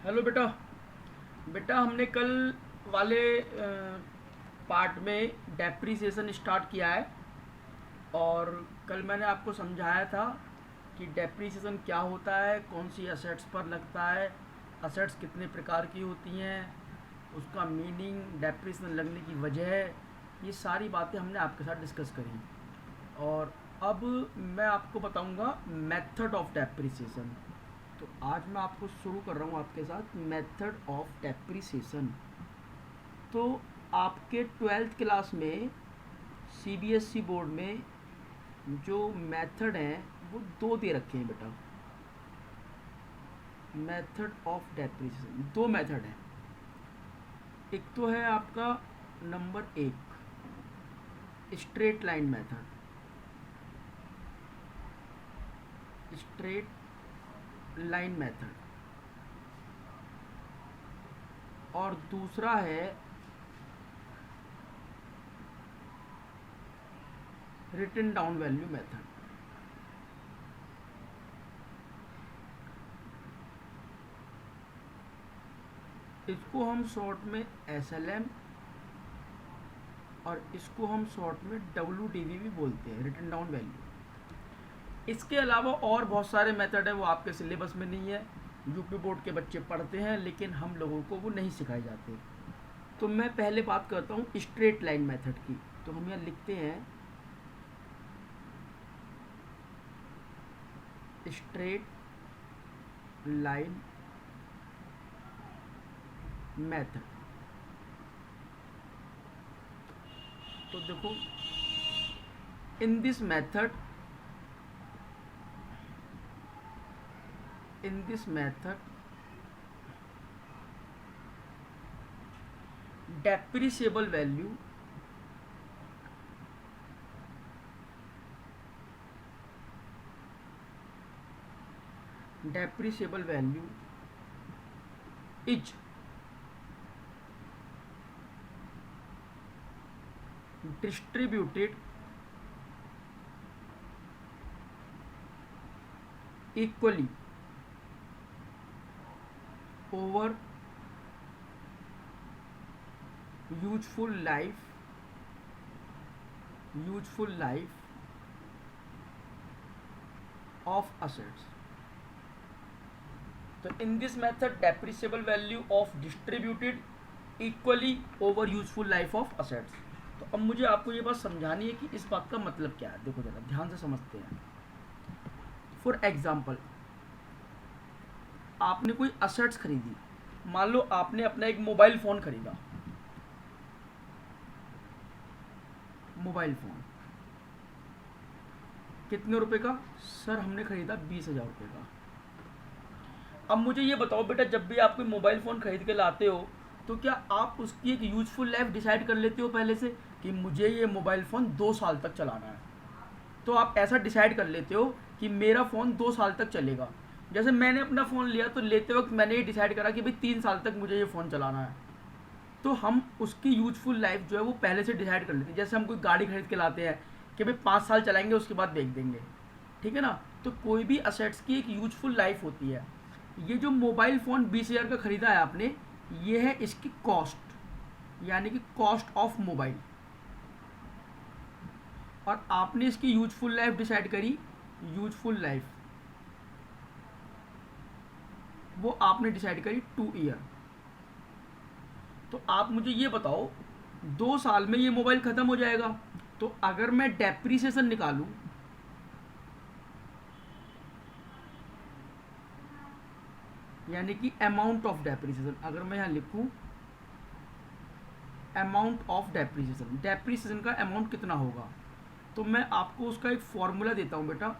Hello बेटा। बेटा हमने कल वाले पार्ट में डेप्रिसिएशन स्टार्ट किया है। और कल मैंने आपको समझाया था कि डेप्रिसिएशन क्या होता है, कौन सी असेट्स पर लगता है, असेट्स कितने प्रकार की होती हैं, उसका मीनिंग, डेप्रिसिएशन लगने की वजह, ये सारी बातें हमने आपके साथ डिस्कस करी। और अब मैं आपको बताऊंगा मेथड ऑफ डेप्रिसिएशन। तो आज मैं आपको शुरू कर रहा हूँ आपके साथ मेथड ऑफ डेप्रिसिएशन। तो आपके 12th क्लास में सीबीएसई बोर्ड में जो मेथड हैं वो दो दे रखे हैं बेटा। मेथड ऑफ डेप्रिसिएशन दो मेथड हैं। एक तो है आपका number 1, straight line method. Straight line method. और दूसरा है रिटन डाउन वैल्यू मेथड। इसको हम शॉर्ट में एसएलएम और इसको हम शॉर्ट में डब्ल्यूडीवी भी बोलते हैं, रिटन डाउन वैल्यू। इसके अलावा और बहुत सारे मेथड हैं, वो आपके सिलेबस में नहीं है। यूपी बोर्ड के बच्चे पढ़ते हैं लेकिन हम लोगों को वो नहीं सिखाए जाते। तो मैं पहले बात करता हूँ स्ट्रेट लाइन मेथड की। तो हम यहाँ लिखते हैं स्ट्रेट लाइन मेथड। तो देखो, in this method depreciable value is distributed equally over useful life of assets. तो in this method depreciable value of distributed equally over useful life of assets. तो अब मुझे आपको ये बात समझानी है कि इस बात का मतलब क्या है। देखो जरा ध्यान से समझते हैं। फॉर एग्जाम्पल, आपने कोई असेट्स खरीदी। मान लो आपने अपना एक मोबाइल फ़ोन खरीदा। मोबाइल फ़ोन कितने रुपए का? सर हमने खरीदा 20,000 रुपये का। अब मुझे ये बताओ बेटा, जब भी आप कोई मोबाइल फ़ोन खरीद के लाते हो तो क्या आप उसकी एक यूजफुल लाइफ डिसाइड कर लेते हो पहले से कि मुझे ये मोबाइल फ़ोन 2 साल तक चलाना है? तो आप ऐसा डिसाइड कर लेते हो कि मेरा फ़ोन 2 साल तक चलेगा। जैसे मैंने अपना फ़ोन लिया तो लेते वक्त मैंने ये डिसाइड करा कि भाई 3 साल तक मुझे ये फ़ोन चलाना है। तो हम उसकी यूजफुल लाइफ जो है वो पहले से डिसाइड कर लेते हैं। जैसे हम कोई गाड़ी खरीद के लाते हैं कि भाई 5 साल चलाएंगे उसके बाद बेच देंगे, ठीक है ना। तो कोई भी असेट्स की एक यूजफुल लाइफ होती है। ये जो मोबाइल फ़ोन 20,000 का ख़रीदा है आपने, ये है इसकी कॉस्ट, यानी कि कॉस्ट ऑफ मोबाइल। और आपने इसकी यूजफुल लाइफ डिसाइड करी। यूजफुल लाइफ वो आपने डिसाइड करी 2 ईयर। तो आप मुझे ये बताओ, 2 साल में ये मोबाइल ख़त्म हो जाएगा। तो अगर मैं डेप्रिसिएशन निकालूं, यानी कि अमाउंट ऑफ डेप्रिसिएशन, अगर मैं यहाँ लिखूं अमाउंट ऑफ डेप्रिसिएशन, डेप्रिसिएशन का अमाउंट कितना होगा, तो मैं आपको उसका एक फॉर्मूला देता हूं बेटा।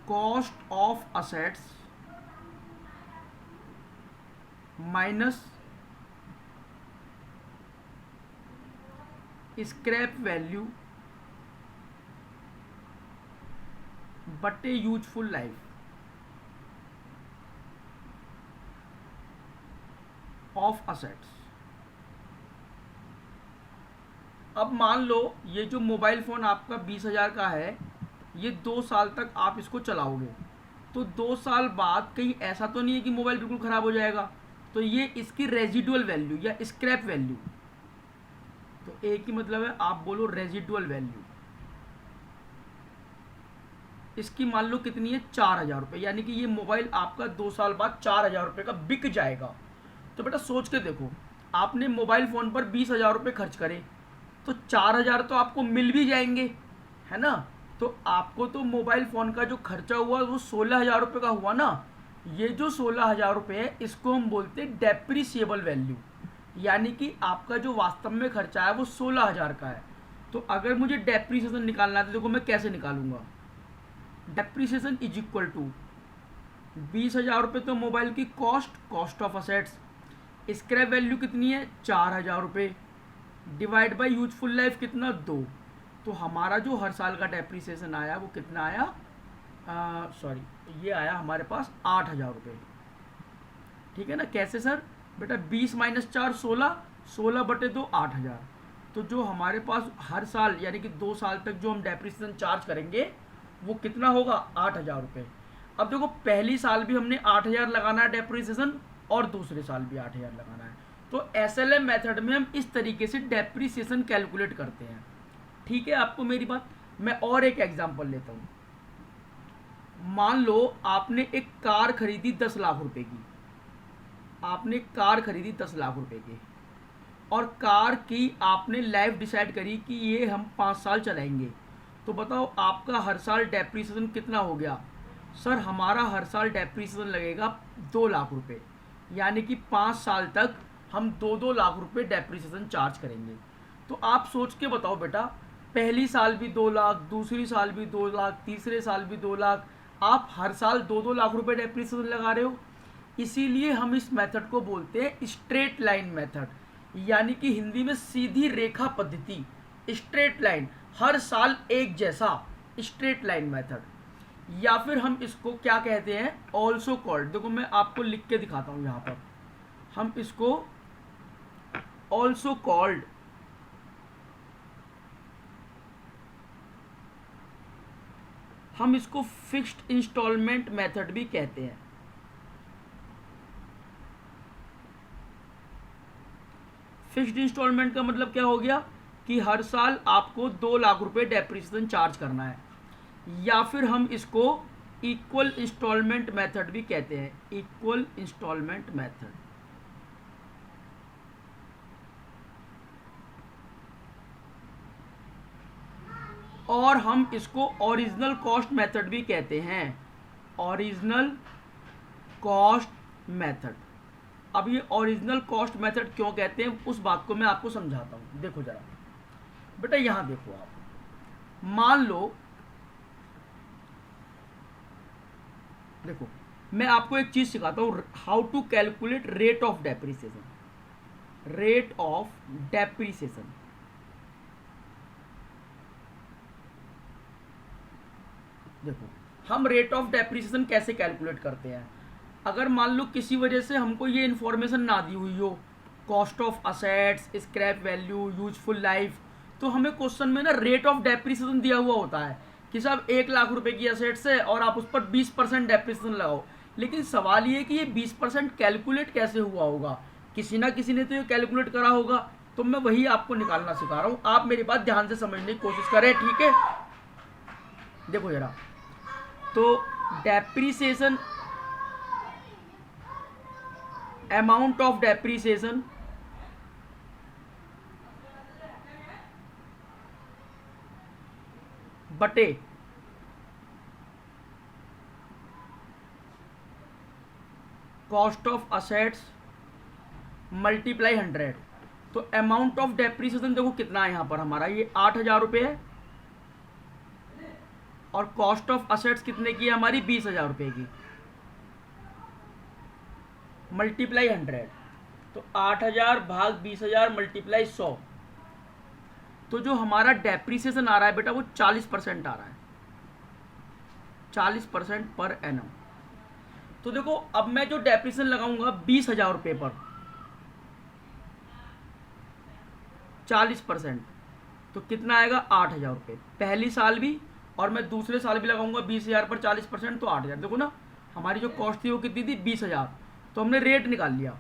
Cost of assets minus scrap value बटे यूजफुल लाइफ ऑफ असेट्स। अब मान लो ये जो मोबाइल फ़ोन आपका 20,000 का है, ये 2 साल तक आप इसको चलाओगे। तो 2 साल बाद कहीं ऐसा तो नहीं है कि मोबाइल बिल्कुल ख़राब हो जाएगा। तो ये इसकी रेजिडुअल वैल्यू या स्क्रैप वैल्यू, तो एक ही मतलब है, आप बोलो रेजिडुअल वैल्यू। इसकी मान लो कितनी है, 4,000 रुपये, यानी कि ये मोबाइल आपका 2 साल बाद 4,000 रुपये का बिक जाएगा। तो बेटा सोच के देखो, आपने मोबाइल फ़ोन पर 20,000 रुपये खर्च करे, तो 4,000 तो आपको मिल भी जाएंगे, है ना। तो आपको तो मोबाइल फ़ोन का जो खर्चा हुआ वो 16,000 रुपये का हुआ ना। ये जो 16,000 रुपये है, इसको हम बोलते हैं डेप्रिसिएबल वैल्यू, यानी कि आपका जो वास्तव में खर्चा है वो 16,000 का है। तो अगर मुझे डेप्रिसिएशन निकालना है तो देखो मैं कैसे निकालूंगा। डेप्रिसिएशन इज इक्वल टू 20,000 रुपये तो मोबाइल की cost of assets, scrap value कितनी है 4,000 रुपये, डिवाइड बाय यूजफुल लाइफ कितना 2। तो हमारा जो हर साल का डेप्रिसिएशन आया वो कितना आया, ये आया हमारे पास 8,000 रुपये। ठीक है ना। कैसे सर, बेटा 20 माइनस 4 16, 16 बटे 2 8,000। तो जो हमारे पास हर साल यानी कि 2 साल तक जो हम डेप्रिसिएशन चार्ज करेंगे वो कितना होगा, 8,000 रुपये। अब देखो पहली साल भी हमने 8,000 लगाना है डेप्रिसिएशन, और दूसरे साल भी 8,000 लगाना है। तो एसएलएम मेथड में हम इस तरीके से डेप्रिसिएशन कैलकुलेट करते हैं। ठीक है आपको मेरी बात। मैं और एक एग्जांपल लेता हूँ। मान लो आपने एक कार खरीदी 10 लाख रुपए की, आपने कार खरीदी 10 लाख रुपए की, और कार की आपने लाइफ डिसाइड करी कि ये हम 5 साल चलाएंगे। तो बताओ आपका हर साल डेप्रिसिएशन कितना हो गया। सर हमारा हर साल डेप्रिसिएशन लगेगा 2 लाख रुपए, यानी कि 5 साल तक हम 2-2 लाख रुपए डेप्रिसिएशन चार्ज करेंगे। तो आप सोच के बताओ बेटा, पहली साल भी 2 लाख, दूसरी साल भी 2 लाख, तीसरे साल भी 2 लाख, आप हर साल 2-2 लाख रुपए डेप्रिसिएशन लगा रहे हो। इसीलिए हम इस मेथड को बोलते हैं स्ट्रेट लाइन मेथड, यानी कि हिंदी में सीधी रेखा पद्धति, स्ट्रेट लाइन, हर साल एक जैसा, स्ट्रेट लाइन मेथड। या फिर हम इसको क्या कहते हैं, ऑल्सो कॉल्ड, देखो मैं आपको लिख के दिखाता हूं यहां पर, हम इसको ऑल्सो कॉल्ड हम इसको फिक्स्ड इंस्टॉलमेंट मेथड भी कहते हैं। फिक्स्ड इंस्टॉलमेंट का मतलब क्या हो गया कि हर साल आपको 2 लाख रुपए डेप्रिसिएशन चार्ज करना है। या फिर हम इसको इक्वल इंस्टॉलमेंट मेथड भी कहते हैं, इक्वल इंस्टॉलमेंट मेथड। और हम इसको ओरिजिनल कॉस्ट मेथड भी कहते हैं, ओरिजिनल कॉस्ट मेथड। अब ये ओरिजिनल कॉस्ट मेथड क्यों कहते हैं उस बात को मैं आपको समझाता हूं। देखो जरा बेटा, यहां देखो आप, मान लो, देखो मैं आपको एक चीज सिखाता हूं, how to calculate rate of depreciation. Rate of depreciation, देखो हम रेट ऑफ डेप्रिसिएशन कैसे कैलकुलेट करते हैं। अगर मान लो किसी वजह से हमको ये इन्फॉर्मेशन ना दी हुई हो, cost of assets, scrap value, useful life, तो हमें क्वेश्चन में ना रेट ऑफ डेप्रिसिएशन दिया हुआ होता है कि साहब 1 लाख रुपए की असेट्स है और आप उस पर 20% डेप्रिसिएशन लगाओ। लेकिन सवाल ये कि ये 20% कैलकुलेट कैसे हुआ होगा, किसी ना किसी ने तो ये कैलकुलेट करा होगा। तो मैं वही आपको निकालना सिखा रहा हूँ, आप मेरी बात ध्यान से समझने की कोशिश करें, ठीक है। देखो जरा, तो डेप्रिसिएशन, अमाउंट ऑफ डेप्रिसिएशन बटे कॉस्ट ऑफ असेट्स मल्टीप्लाई 100। तो अमाउंट ऑफ डेप्रिसिएशन देखो कितना है यहां पर हमारा, ये 8,000 रुपये है, और कॉस्ट ऑफ असेट्स कितने की है हमारी, 20,000 रुपये की, मल्टीप्लाई 100। तो 8,000 भाग 20,000 मल्टीप्लाई 100। तो जो हमारा डेप्रिसिएशन आ रहा है बेटा वो 40% आ रहा है, 40% पर एनम। तो देखो अब मैं जो डेप्रिसिएशन लगाऊंगा 20,000 रुपये पर 40%, तो कितना आएगा 8,000 रुपये पहली साल भी, और मैं दूसरे साल भी लगाऊंगा 20,000 पर 40%, तो 8,000। देखो ना हमारी जो कॉस्ट थी वो कितनी थी, 20,000। तो हमने रेट निकाल लिया,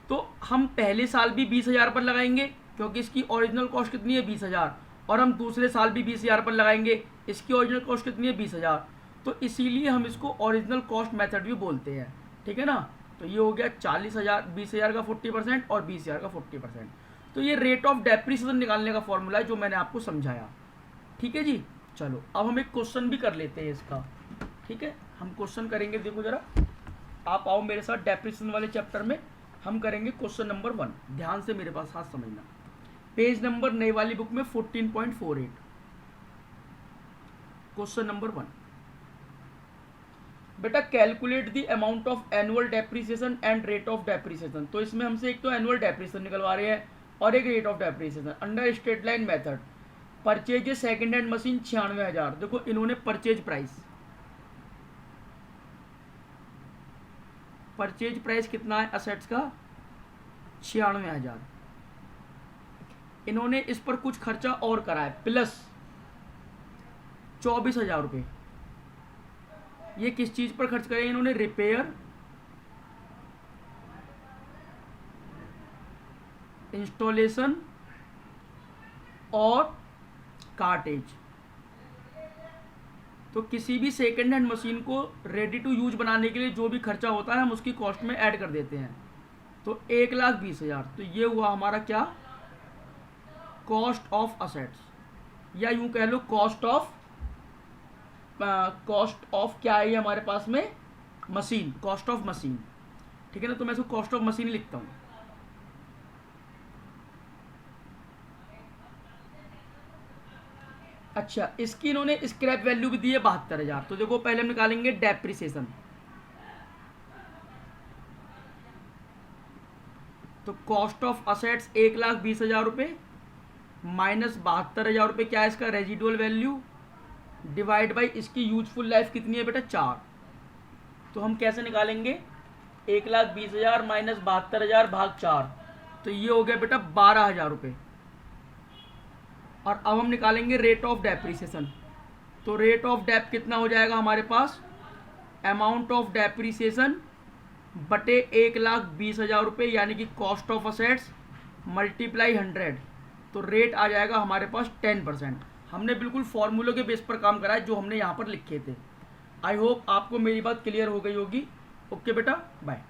तो हम पहले साल भी 20,000 पर लगाएंगे क्योंकि इसकी ओरिजिनल कॉस्ट कितनी है 20,000, और हम दूसरे साल भी 20,000 पर लगाएंगे, इसकी ओरिजिनल कॉस्ट कितनी है 20,000। तो इसीलिए हम इसको ओरिजिनल कॉस्ट मेथड भी बोलते हैं, ठीक है ना। तो ये हो गया 40,000, 20,000 का 40% और 20,000 का 40%। तो ये रेट ऑफ डेप्रिसिएशन निकालने का फॉर्मूला है जो मैंने आपको समझाया, ठीक है जी। चलो अब हम एक क्वेश्चन भी कर लेते हैं इसका, ठीक है। हम क्वेश्चन करेंगे, देखो जरा आप आओ मेरे साथ डेप्रिसिएशन वाले चैप्टर में। हम करेंगे क्वेश्चन नंबर 1, ध्यान से मेरे पास हाथ समझना। पेज नंबर नई वाली बुक में 14.48, क्वेश्चन नंबर 1। बेटा calculate the amount of annual depreciation and rate of depreciation. तो इसमें हमसे एक तो एनुअल डेप्रिसिएशन निकलवा रहे हैं और एक rate of depreciation under straight line method. Purchase a second hand machine 96,000। देखो इन्होंने परचेज प्राइस कितना है असेट्स का 96,000। इन्होंने इस पर कुछ खर्चा और करा है प्लस 24,000 रुपये। ये किस चीज पर खर्च करे इन्होंने, रिपेयर, इंस्टॉलेशन और कार्टेज। तो किसी भी सेकेंड हैंड मशीन को रेडी टू यूज बनाने के लिए जो भी खर्चा होता है हम उसकी कॉस्ट में ऐड कर देते हैं। तो 1,20,000, तो ये हुआ हमारा क्या, कॉस्ट ऑफ असेट्स, या यूं कह लो कॉस्ट ऑफ क्या है ये हमारे पास में, मशीन, कॉस्ट ऑफ मशीन, ठीक है ना। तो मैं इसको कॉस्ट ऑफ मशीन लिखता हूं। अच्छा, इसकी इन्होंने स्क्रैप वैल्यू भी दी है 72,000। तो देखो पहले हम निकालेंगे डेप्रिसिएशन। तो कॉस्ट ऑफ असेट्स 1,20,000 रुपये माइनस 72,000 रुपये क्या है इसका रेजिडुअल वैल्यू, डिवाइड बाई इसकी यूजफुल लाइफ कितनी है बेटा 4। तो हम कैसे निकालेंगे, 1,20,000 माइनस 72,000 भाग 4, तो ये हो गया बेटा 12,000 रुपये। और अब हम निकालेंगे रेट ऑफ डेप्रिसिएशन। तो रेट ऑफ डेप कितना हो जाएगा हमारे पास, अमाउंट ऑफ डेप्रिसिएशन बटे 1,20,000 रुपये यानी कि कॉस्ट ऑफ असेट्स मल्टीप्लाई 100। तो रेट आ जाएगा हमारे पास 10%। हमने बिल्कुल फॉर्मूले के बेस पर काम करा है जो हमने यहाँ पर लिखे थे। आई होप आपको मेरी बात क्लियर हो गई होगी। ओके बेटा, बाय।